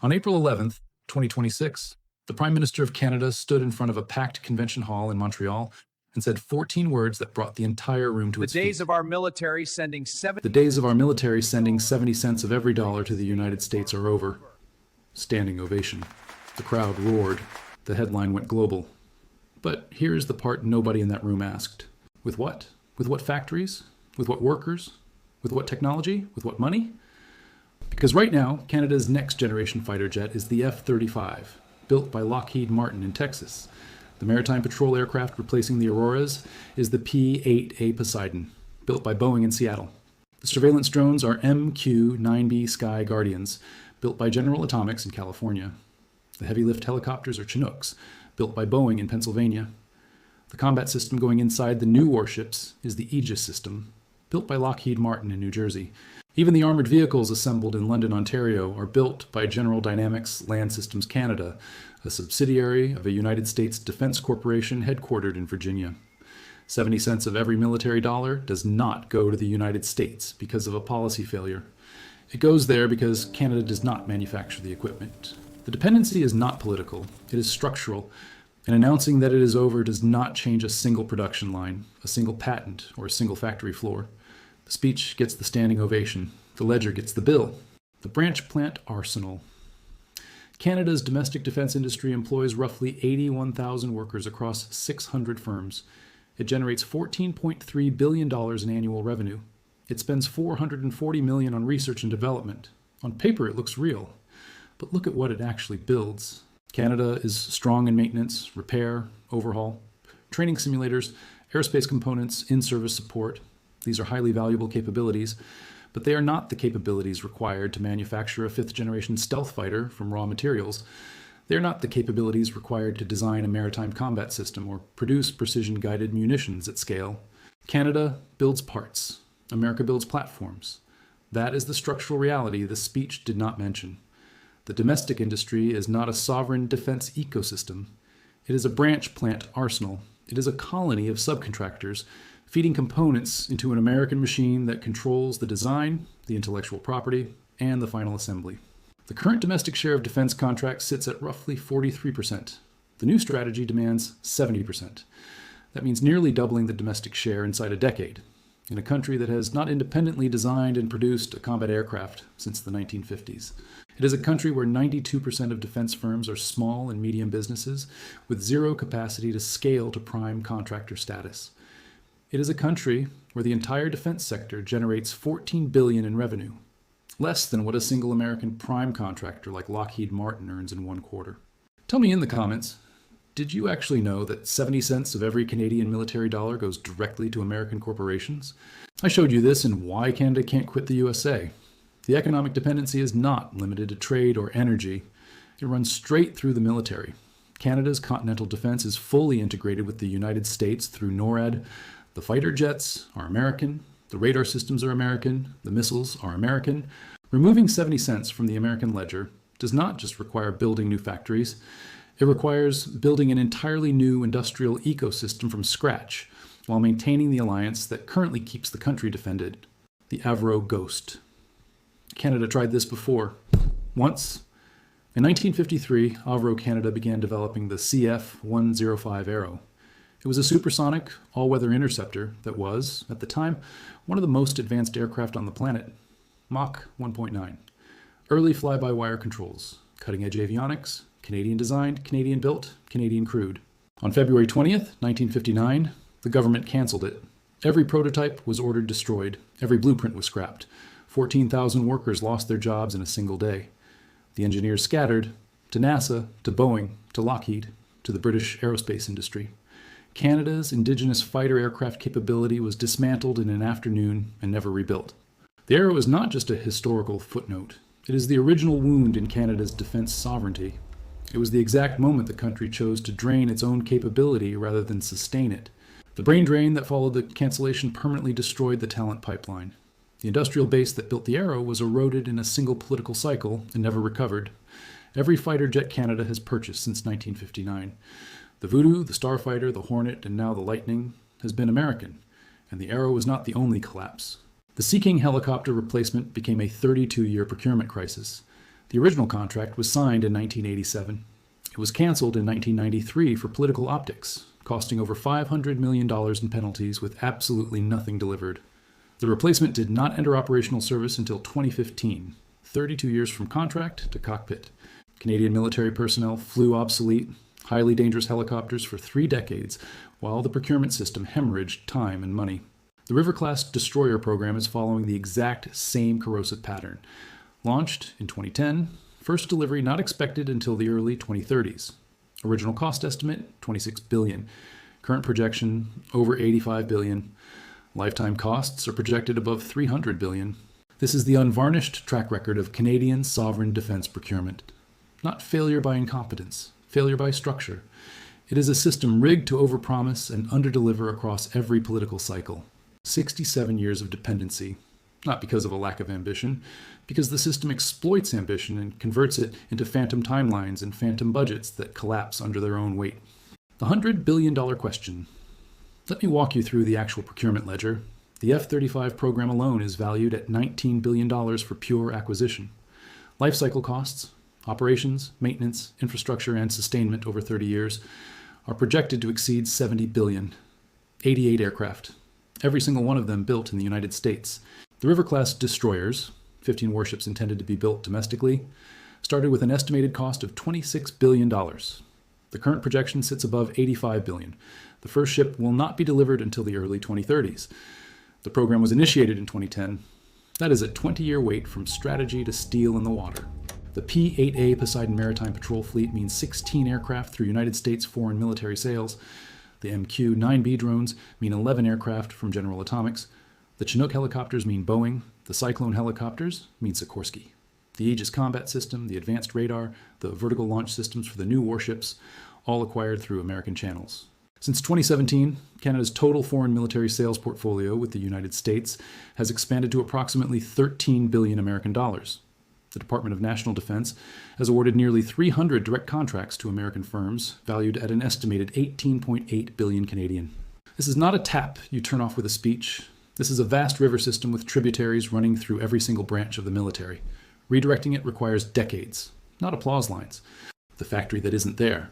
On April 11th, 2026, the Prime Minister of Canada stood in front of a packed convention hall in Montreal and said 14 words that brought the entire room to its feet. The days of our military sending 70 cents of every dollar to the United States are over. Standing ovation. The crowd roared. The headline went global. But here's the part nobody in that room asked. With what? With what factories? With what workers? With what technology? With what money? Because right now, Canada's next generation fighter jet is the F-35, built by Lockheed Martin in Texas. The maritime patrol aircraft replacing the Auroras is the P-8A Poseidon, built by Boeing in Seattle. The surveillance drones are MQ-9B Sky Guardians, built by General Atomics in California. The heavy lift helicopters are Chinooks, built by Boeing in Pennsylvania. The combat system going inside the new warships is the Aegis system, built by Lockheed Martin in New Jersey. Even the armored vehicles assembled in London, Ontario are built by General Dynamics Land Systems Canada, a subsidiary of a United States defense corporation headquartered in Virginia. 70 cents of every military dollar does not go to the United States because of a policy failure. It goes there because Canada does not manufacture the equipment. The dependency is not political, it is structural, and announcing that it is over does not change a single production line, a single patent, or a single factory floor. The speech gets the standing ovation. The ledger gets the bill. The branch plant arsenal. Canada's domestic defense industry employs roughly 81,000 workers across 600 firms. It generates $14.3 billion in annual revenue. It spends $440 million on research and development. On paper, it looks real. But look at what it actually builds. Canada is strong in maintenance, repair, overhaul, training simulators, aerospace components, in-service support. These are highly valuable capabilities, but they are not the capabilities required to manufacture a fifth-generation stealth fighter from raw materials. They are not the capabilities required to design a maritime combat system or produce precision-guided munitions at scale. Canada builds parts. America builds platforms. That is the structural reality this speech did not mention. The domestic industry is not a sovereign defense ecosystem. It is a branch plant arsenal. It is a colony of subcontractors feeding components into an American machine that controls the design, the intellectual property, and the final assembly. The current domestic share of defense contracts sits at roughly 43%. The new strategy demands 70%. That means nearly doubling the domestic share inside a decade, in a country that has not independently designed and produced a combat aircraft since the 1950s. It is a country where 92% of defense firms are small and medium businesses with zero capacity to scale to prime contractor status. It is a country where the entire defense sector generates $14 billion in revenue, less than what a single American prime contractor like Lockheed Martin earns in one quarter. Tell me in the comments, did you actually know that 70 cents of every Canadian military dollar goes directly to American corporations? I showed you this in Why Canada Can't Quit the USA. The economic dependency is not limited to trade or energy. It runs straight through the military. Canada's continental defense is fully integrated with the United States through NORAD. The fighter jets are American, the radar systems are American, the missiles are American. Removing 70 cents from the American ledger does not just require building new factories, it requires building an entirely new industrial ecosystem from scratch while maintaining the alliance that currently keeps the country defended, the Avro Ghost. Canada tried this before. Once. In 1953, Avro Canada began developing the CF-105 Arrow. It was a supersonic, all-weather interceptor that was, at the time, one of the most advanced aircraft on the planet. Mach 1.9. Early fly-by-wire controls, cutting-edge avionics, Canadian-designed, Canadian-built, Canadian-crewed. On February 20th, 1959, the government canceled it. Every prototype was ordered destroyed. Every blueprint was scrapped. 14,000 workers lost their jobs in a single day. The engineers scattered to NASA, to Boeing, to Lockheed, to the British aerospace industry. Canada's indigenous fighter aircraft capability was dismantled in an afternoon and never rebuilt. The Arrow is not just a historical footnote. It is the original wound in Canada's defense sovereignty. It was the exact moment the country chose to drain its own capability rather than sustain it. The brain drain that followed the cancellation permanently destroyed the talent pipeline. The industrial base that built the Arrow was eroded in a single political cycle and never recovered. Every fighter jet Canada has purchased since 1959. The Voodoo, the Starfighter, the Hornet, and now the Lightning has been American, and the Arrow was not the only collapse. The Sea King helicopter replacement became a 32-year procurement crisis. The original contract was signed in 1987. It was canceled in 1993 for political optics, costing over $500 million in penalties with absolutely nothing delivered. The replacement did not enter operational service until 2015, 32 years from contract to cockpit. Canadian military personnel flew obsolete, highly dangerous helicopters for 3 decades, while the procurement system hemorrhaged time and money. The River-class destroyer program is following the exact same corrosive pattern. Launched in 2010, first delivery not expected until the early 2030s. Original cost estimate, $26 billion. Current projection, over $85 billion. Lifetime costs are projected above $300 billion. This is the unvarnished track record of Canadian sovereign defense procurement. Not failure by incompetence, failure by structure. It is a system rigged to overpromise and underdeliver across every political cycle. 67 years of dependency, not because of a lack of ambition, because the system exploits ambition and converts it into phantom timelines and phantom budgets that collapse under their own weight. The $100 billion question. Let me walk you through the actual procurement ledger. The F-35 program alone is valued at $19 billion for pure acquisition. Lifecycle costs, operations, maintenance, infrastructure, and sustainment over 30 years are projected to exceed $70 billion. 88 aircraft, every single one of them built in the United States. The River-class destroyers, 15 warships intended to be built domestically, started with an estimated cost of $26 billion. The current projection sits above $85 billion. The first ship will not be delivered until the early 2030s. The program was initiated in 2010. That is a 20-year wait from strategy to steel in the water. The P-8A Poseidon Maritime Patrol Fleet means 16 aircraft through United States foreign military sales. The MQ-9B drones mean 11 aircraft from General Atomics. The Chinook helicopters mean Boeing. The Cyclone helicopters mean Sikorsky. The Aegis combat system, the advanced radar, the vertical launch systems for the new warships, all acquired through American channels. Since 2017, Canada's total foreign military sales portfolio with the United States has expanded to approximately $13 billion American dollars. The Department of National Defense has awarded nearly 300 direct contracts to American firms, valued at an estimated 18.8 billion Canadian. This is not a tap you turn off with a speech. This is a vast river system with tributaries running through every single branch of the military. Redirecting it requires decades, not applause lines. The factory that isn't there.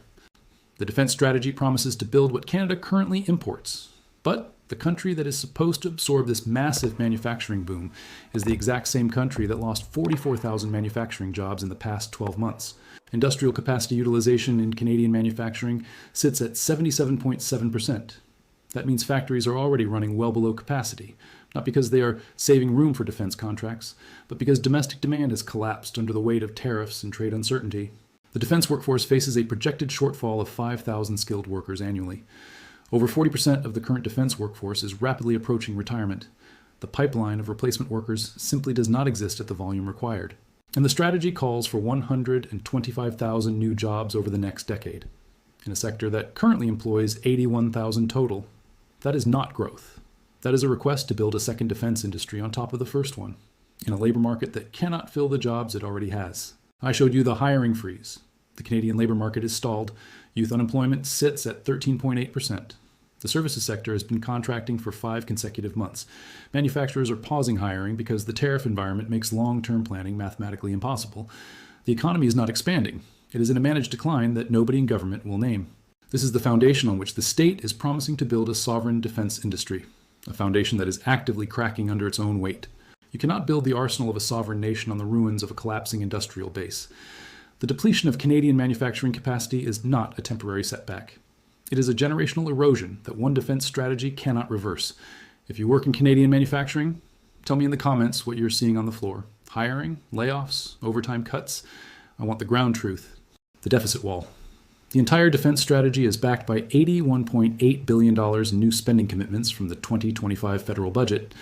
The defense strategy promises to build what Canada currently imports, but the country that is supposed to absorb this massive manufacturing boom is the exact same country that lost 44,000 manufacturing jobs in the past 12 months. Industrial capacity utilization in Canadian manufacturing sits at 77.7%. That means factories are already running well below capacity, not because they are saving room for defense contracts, but because domestic demand has collapsed under the weight of tariffs and trade uncertainty. The defense workforce faces a projected shortfall of 5,000 skilled workers annually. Over 40% of the current defense workforce is rapidly approaching retirement. The pipeline of replacement workers simply does not exist at the volume required. And the strategy calls for 125,000 new jobs over the next decade, in a sector that currently employs 81,000 total. That is not growth. That is a request to build a second defense industry on top of the first one, in a labor market that cannot fill the jobs it already has. I showed you the hiring freeze. The Canadian labor market is stalled. Youth unemployment sits at 13.8%. The services sector has been contracting for 5 consecutive months. Manufacturers are pausing hiring because the tariff environment makes long-term planning mathematically impossible. The economy is not expanding. It is in a managed decline that nobody in government will name. This is the foundation on which the state is promising to build a sovereign defense industry, a foundation that is actively cracking under its own weight. You cannot build the arsenal of a sovereign nation on the ruins of a collapsing industrial base. The depletion of Canadian manufacturing capacity is not a temporary setback. It is a generational erosion that one defense strategy cannot reverse. If you work in Canadian manufacturing, tell me in the comments what you're seeing on the floor. Hiring, layoffs, overtime cuts. I want the ground truth. The deficit wall. The entire defense strategy is backed by $81.8 billion in new spending commitments from the 2025 federal budget.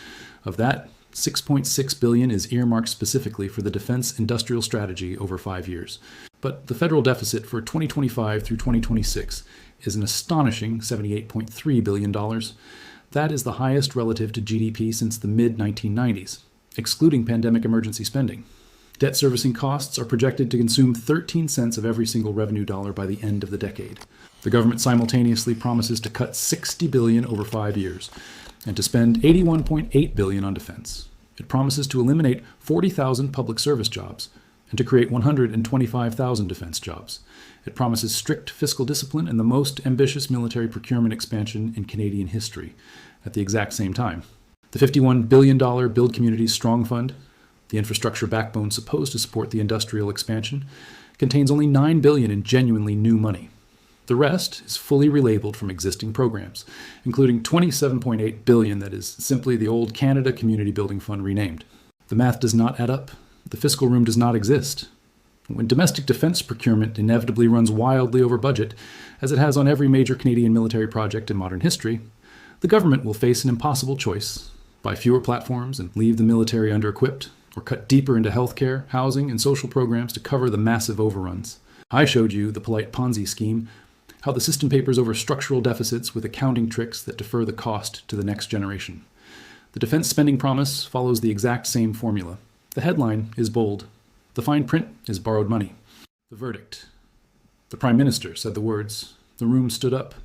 Of that, $6.6 billion is earmarked specifically for the defense industrial strategy over 5 years. But the federal deficit for 2025 through 2026 is an astonishing $78.3 billion. That is the highest relative to GDP since the mid-1990s, excluding pandemic emergency spending. Debt servicing costs are projected to consume 13 cents of every single revenue dollar by the end of the decade. The government simultaneously promises to cut $60 billion over 5 years and to spend $81.8 billion on defense. It promises to eliminate 40,000 public service jobs and to create 125,000 defense jobs. It promises strict fiscal discipline and the most ambitious military procurement expansion in Canadian history at the exact same time. The $51 billion Build Communities Strong Fund, the infrastructure backbone supposed to support the industrial expansion, contains only $9 billion in genuinely new money. The rest is fully relabeled from existing programs, including $27.8 billion that is simply the old Canada Community Building Fund renamed. The math does not add up. The fiscal room does not exist. When domestic defense procurement inevitably runs wildly over budget, as it has on every major Canadian military project in modern history, the government will face an impossible choice: buy fewer platforms and leave the military under-equipped, or cut deeper into healthcare, housing, and social programs to cover the massive overruns. I showed you the polite Ponzi scheme, how the system papers over structural deficits with accounting tricks that defer the cost to the next generation. The defense spending promise follows the exact same formula. The headline is bold. The fine print is borrowed money. The verdict. The Prime Minister said the words. The room stood up.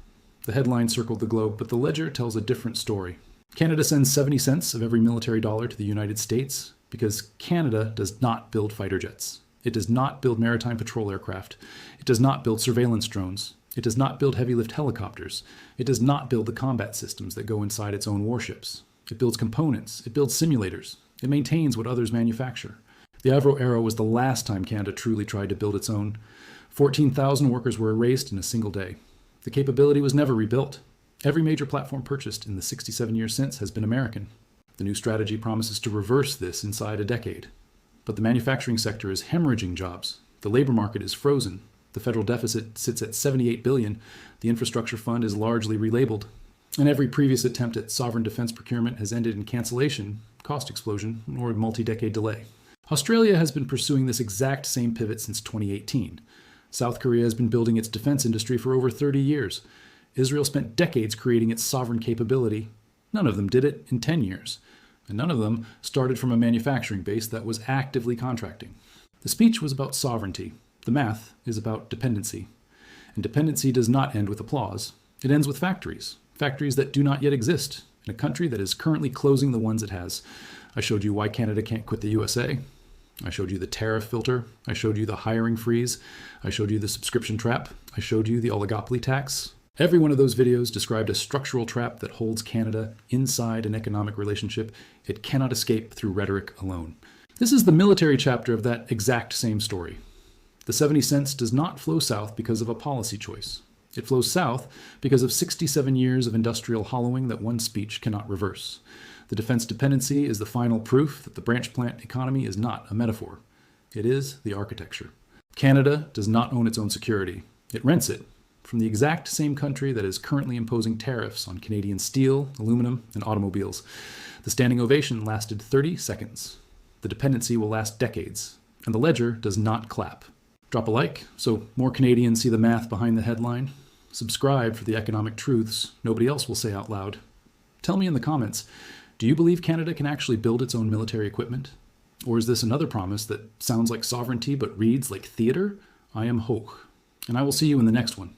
The headline circled the globe, but the ledger tells a different story. Canada sends 70 cents of every military dollar to the United States because Canada does not build fighter jets. It does not build maritime patrol aircraft. It does not build surveillance drones. It does not build heavy-lift helicopters. It does not build the combat systems that go inside its own warships. It builds components. It builds simulators. It maintains what others manufacture. The Avro Arrow was the last time Canada truly tried to build its own. 14,000 workers were erased in a single day. The capability was never rebuilt. Every major platform purchased in the 67 years since has been American. The new strategy promises to reverse this inside a decade. But the manufacturing sector is hemorrhaging jobs. The labor market is frozen. The federal deficit sits at $78 billion. The infrastructure fund is largely relabeled. And every previous attempt at sovereign defense procurement has ended in cancellation, cost explosion, or a multi-decade delay. Australia has been pursuing this exact same pivot since 2018. South Korea has been building its defense industry for over 30 years. Israel spent decades creating its sovereign capability. None of them did it in 10 years. And none of them started from a manufacturing base that was actively contracting. The speech was about sovereignty. The math is about dependency. And dependency does not end with applause. It ends with factories. Factories that do not yet exist in a country that is currently closing the ones it has. I showed you why Canada can't quit the USA. I showed you the tariff filter. I showed you the hiring freeze. I showed you the subscription trap. I showed you the oligopoly tax. Every one of those videos described a structural trap that holds Canada inside an economic relationship it cannot escape through rhetoric alone. This is the military chapter of that exact same story. The 70 cents does not flow south because of a policy choice. It flows south because of 67 years of industrial hollowing that one speech cannot reverse. The defense dependency is the final proof that the branch plant economy is not a metaphor. It is the architecture. Canada does not own its own security. It rents it from the exact same country that is currently imposing tariffs on Canadian steel, aluminum, and automobiles. The standing ovation lasted 30 seconds. The dependency will last decades, and the ledger does not clap. Drop a like so more Canadians see the math behind the headline. Subscribe for the economic truths nobody else will say out loud. Tell me in the comments, do you believe Canada can actually build its own military equipment? Or is this another promise that sounds like sovereignty but reads like theater? I am Hoch, and I will see you in the next one.